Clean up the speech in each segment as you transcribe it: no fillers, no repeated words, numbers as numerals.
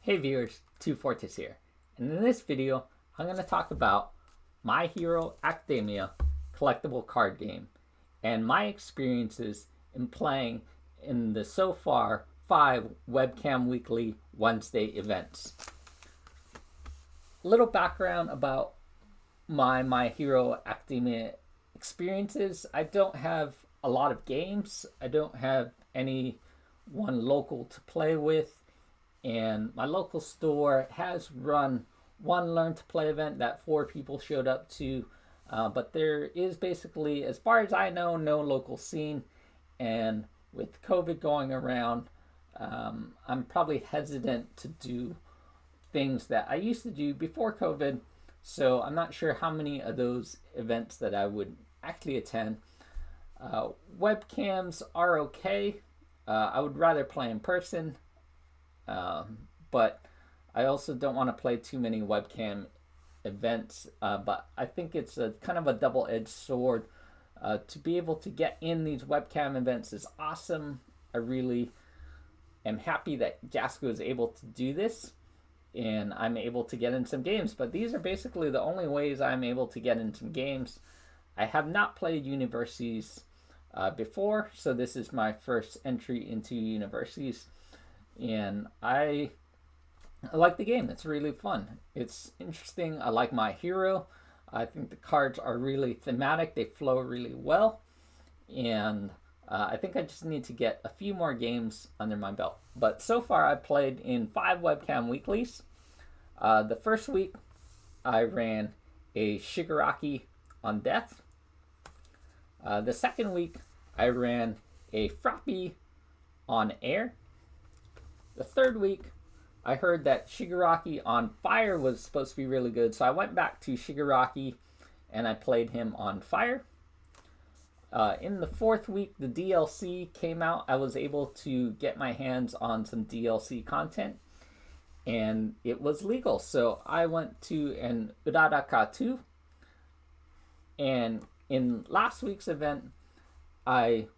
Hey viewers, 2Fortis here, and in this video I'm going to talk about My Hero Academia collectible card game and my experiences in playing in the so far 5 Webcam Weekly Wednesday events. Little background about my Hero Academia experiences. I don't have a lot of games. I don't have any one local to play with. And my local store has run one Learn to Play event that 4 people showed up to. But there is basically, as far as I know, no local scene. And with COVID going around, I'm probably hesitant to do things that I used to do before COVID. So I'm not sure how many of those events that I would actually attend. Webcams are okay. I would rather play in person. But I also don't want to play too many webcam events. But I think it's a kind of a double-edged sword. To be able to get in these webcam events is awesome. I really am happy that Jasco is able to do this, and I'm able to get in some games. But these are basically the only ways I'm able to get in some games. I have not played Universus before, so this is my first entry into Universus. And I like the game. It's really fun. It's interesting. I like my hero. I think the cards are really thematic. They flow really well. And I think I just need to get a few more games under my belt. But so far I've played in 5 webcam weeklies. The first week I ran a Shigaraki on death. The second week I ran a Frappy on air. The third week, I heard that Shigaraki on fire was supposed to be really good, so I went back to Shigaraki and I played him on fire. In the fourth week, the DLC came out. I was able to get my hands on some DLC content, and it was legal. So I went to an Uraraka 2, and in last week's event, I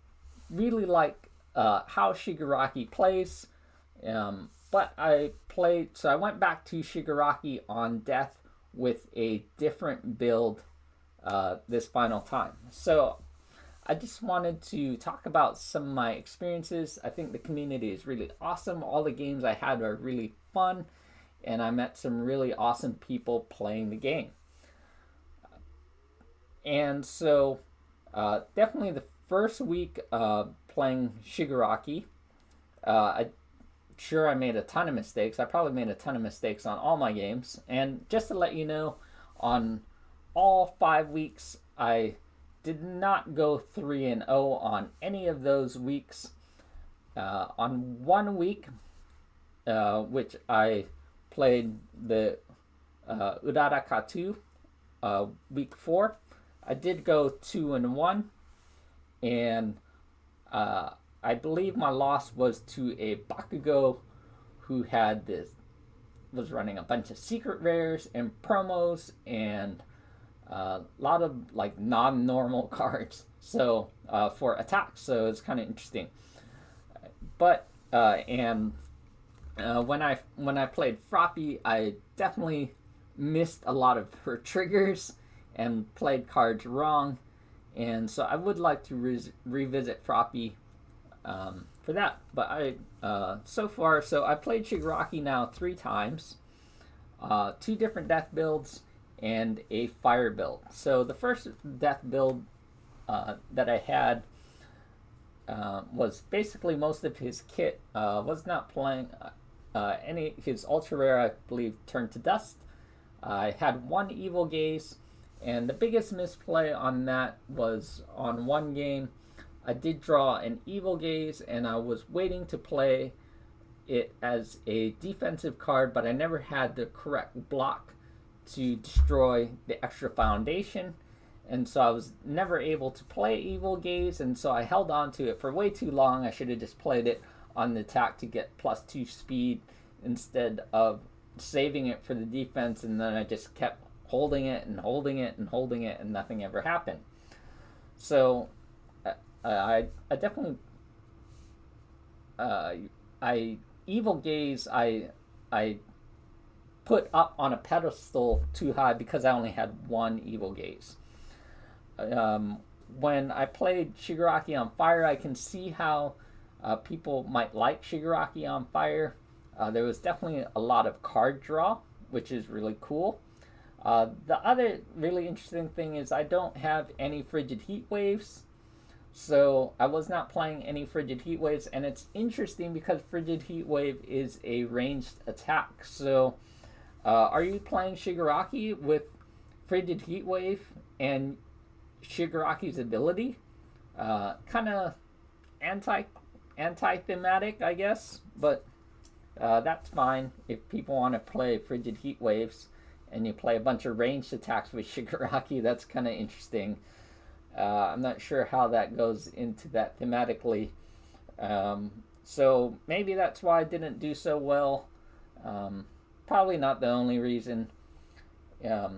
really like how Shigaraki plays. But I went back to Shigaraki on death with a different build this final time. So I just wanted to talk about some of my experiences. I think the community is really awesome. All the games I had are really fun, and I met some really awesome people playing the game. And so definitely the first week playing Shigaraki, I made a ton of mistakes. I probably made a ton of mistakes on all my games. And just to let you know, on all 5 weeks, I did not go 3-0 on any of those weeks. On one week, which I played the Uraraka 2, week 4, I did go 2-1, and I believe my loss was to a Bakugo who was running a bunch of secret rares and promos and a lot of like non-normal cards. So for attacks, so it's kind of interesting. But when I played Frappy, I definitely missed a lot of her triggers and played cards wrong, and so I would like to revisit Frappy for that. But I played Shigaraki now 3 times, 2 different death builds and a fire build. So the first death build that I had was basically most of his kit. Was not playing any his ultra rare, I believe, turned to dust. I had 1 evil gaze, and the biggest misplay on that was on one game I did draw an evil gaze, and I was waiting to play it as a defensive card, but I never had the correct block to destroy the extra foundation, and so I was never able to play evil gaze, and so I held on to it for way too long. I should have just played it on the attack to get +2 speed instead of saving it for the defense, and then I just kept holding it and holding it and holding it, and nothing ever happened. So I definitely I evil gaze I I put up on a pedestal too high because I only had one Evil Gaze. Um, when I played Shigaraki on Fire, I can see how people might like Shigaraki on Fire. There was definitely a lot of card draw, which is really cool. The other really interesting thing is I don't have any Frigid Heat Waves, so I was not playing any Frigid Heat Waves, and it's interesting because Frigid Heat Wave is a ranged attack. So, are you playing Shigaraki with Frigid Heat Wave and Shigaraki's ability? Kind of anti thematic, I guess, but that's fine if people want to play Frigid Heat Waves and you play a bunch of ranged attacks with Shigaraki. That's kind of interesting. I'm not sure how that goes into that thematically. So maybe that's why I didn't do so well. Probably not the only reason. I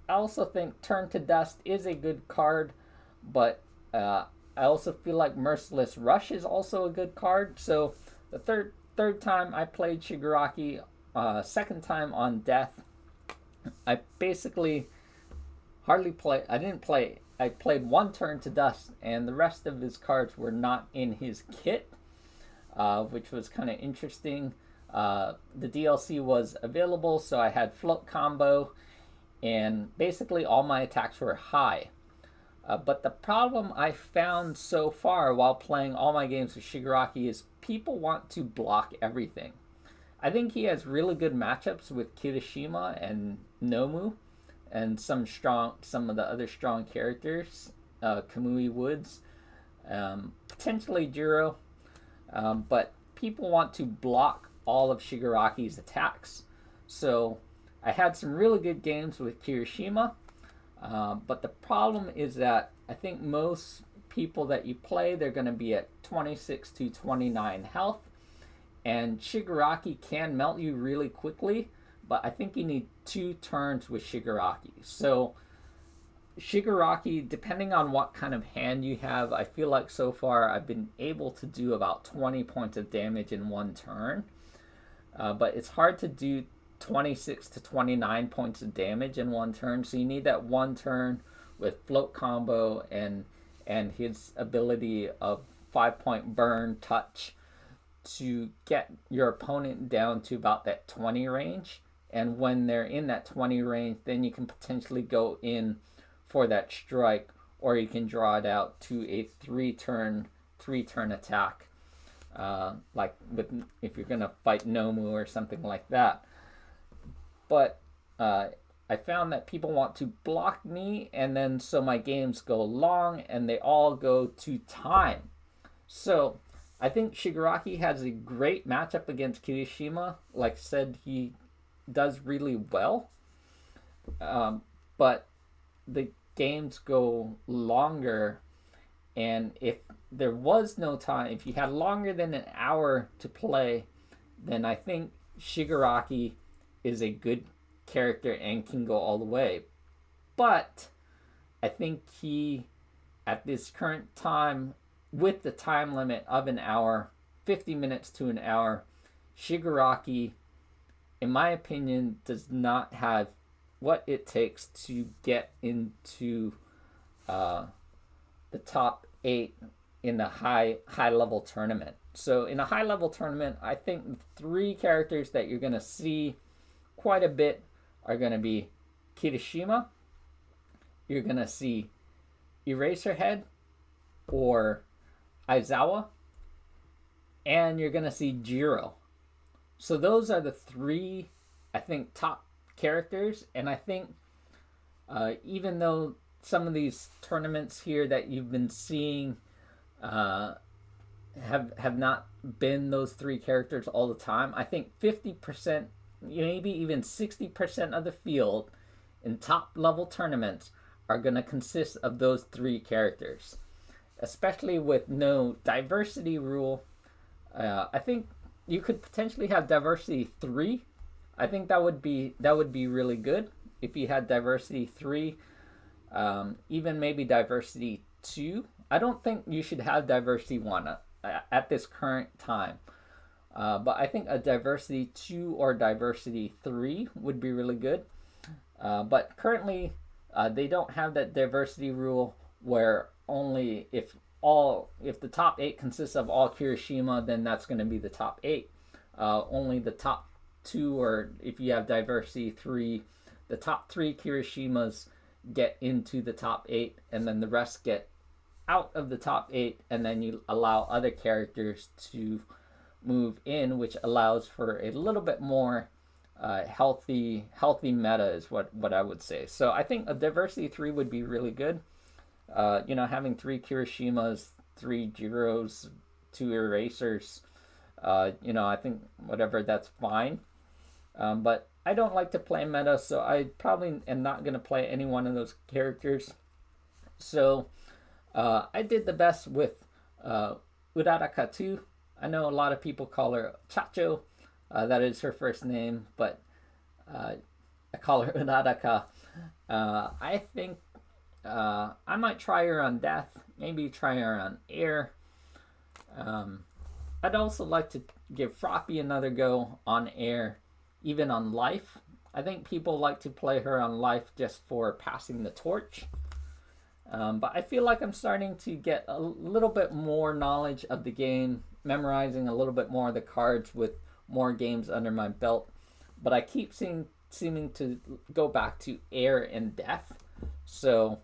also think Turn to Dust is a good card, but I also feel like Merciless Rush is also a good card. So the third time I played Shigaraki, second time on Death, I basically hardly play. I didn't play. I played one Turn to Dust, and the rest of his cards were not in his kit, which was kind of interesting. The DLC was available, so I had Float Combo, and basically all my attacks were high. But the problem I found so far while playing all my games with Shigaraki is people want to block everything. I think he has really good matchups with Kirishima and Nomu, and some of the other strong characters, Kamui Woods, potentially Jiro, but people want to block all of Shigaraki's attacks. So I had some really good games with Kirishima, but the problem is that I think most people that you play, they're going to be at 26 to 29 health, and Shigaraki can melt you really quickly, but I think you need 2 turns with Shigaraki. So Shigaraki, depending on what kind of hand you have, I feel like so far I've been able to do about 20 points of damage in 1 turn. But it's hard to do 26 to 29 points of damage in 1 turn, so you need that 1 turn with Float Combo and his ability of 5-point burn touch to get your opponent down to about that 20 range. And when they're in that 20 range, then you can potentially go in for that strike, or you can draw it out to a 3-turn attack, like if you're gonna fight Nomu or something like that. But I found that people want to block me, and then so my games go long and they all go to time. So I think Shigaraki has a great matchup against Kirishima. Like I said, he does really well. But the games go longer, and if there was no time, if you had longer than an hour to play, then I think Shigaraki is a good character and can go all the way. But I think he, at this current time, with the time limit of an hour, 50 minutes to an hour, Shigaraki, in my opinion, does not have what it takes to get into the top 8 in a high level tournament. So in a high level tournament, I think 3 characters that you're going to see quite a bit are going to be Kirishima, you're going to see Eraserhead or Aizawa, and you're going to see Jiro. So those are the 3, I think, top characters. And I think even though some of these tournaments here that you've been seeing have not been those 3 characters all the time, I think 50%, maybe even 60% of the field in top level tournaments are going to consist of those 3 characters. Especially with no diversity rule, I think you could potentially have diversity 3. I think that would be really good if you had diversity 3, even maybe diversity 2. I don't think you should have diversity 1 at this current time. But I think a Diversity 2 or Diversity 3 would be really good. But currently, they don't have that diversity rule where only if the top eight consists of all Kirishima, then that's going to be the top eight. Only the top two, or if you have diversity three, the top three Kirishimas get into the top eight, and then the rest get out of the top eight, and then you allow other characters to move in, which allows for a little bit more healthy meta is what I would say. So I think a diversity 3 would be really good. Having 3 Kirishimas, 3 Jiros, 2 Erasers, I think whatever, that's fine. But I don't like to play meta, so I probably am not going to play any one of those characters. So I did the best with Uraraka 2. I know a lot of people call her Chacho. That is her first name, but I call her Uraraka. I think I might try her on Death, maybe try her on Air. I'd also like to give Froppy another go on Air, even on Life. I think people like to play her on Life just for passing the torch. But I feel like I'm starting to get a little bit more knowledge of the game, memorizing a little bit more of the cards with more games under my belt. But I keep seeming to go back to Air and Death. So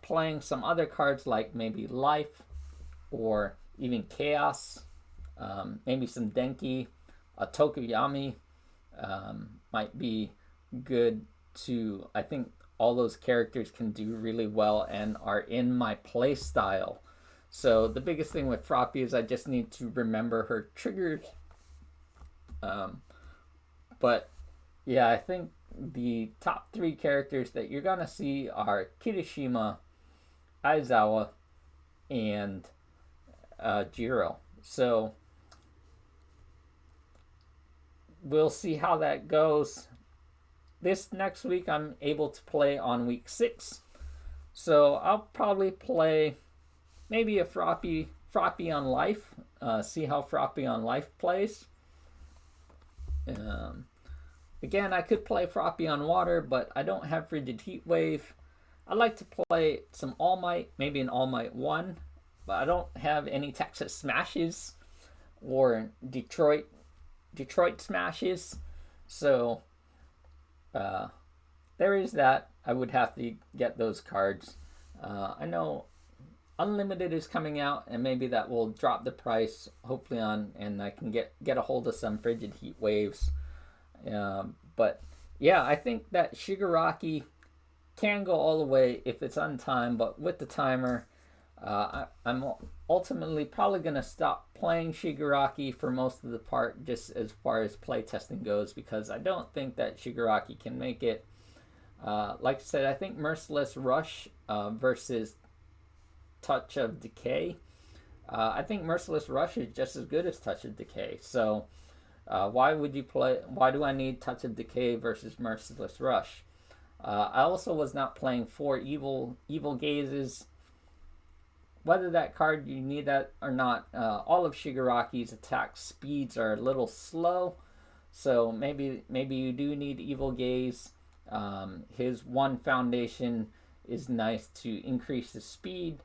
playing some other cards like maybe Life or even Chaos, maybe some Denki, a Tokuyami might be good too. I think all those characters can do really well and are in my play style. So the biggest thing with Froppy is I just need to remember her triggers. But yeah, I think the top 3 characters that you're gonna see are Kirishima, Aizawa, and Jiro. So we'll see how that goes. This next week I'm able to play on week 6. So I'll probably play maybe a Froppy on Life. See how Froppy on Life plays. Again, I could play Froppy on Water, but I don't have Frigid Heat Wave. I like to play some All Might, maybe an All Might 1, but I don't have any Texas Smashes or Detroit Smashes. So there is that. I would have to get those cards. I know Unlimited is coming out, and maybe that will drop the price, hopefully, and I can get a hold of some Frigid Heat Waves. But yeah, I think that Shigaraki can go all the way if it's on time, but with the timer, I'm ultimately probably going to stop playing Shigaraki for most of the part, just as far as playtesting goes, because I don't think that Shigaraki can make it. Like I said, I think Merciless Rush versus Touch of Decay. I think Merciless Rush is just as good as Touch of Decay. So why do I need Touch of Decay versus Merciless Rush? I also was not playing 4 Evil Gazes. Whether that card you need that or not, all of Shigaraki's attack speeds are a little slow, so maybe you do need Evil Gaze. His 1 foundation is nice to increase the speed,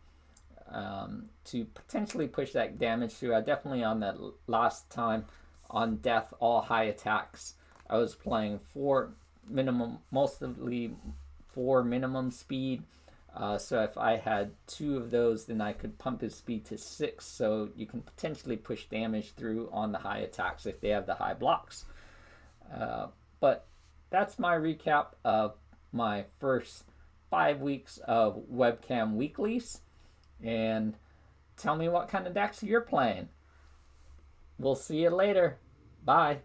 to potentially push that damage through. I definitely, on that last time on Death, all high attacks, I was playing 4 minimum, mostly 4 minimum speed. So if I had 2 of those, then I could pump his speed to 6. So you can potentially push damage through on the high attacks if they have the high blocks. But that's my recap of my first 5 weeks of webcam weeklies. And tell me what kind of decks you're playing. We'll see you later. Bye.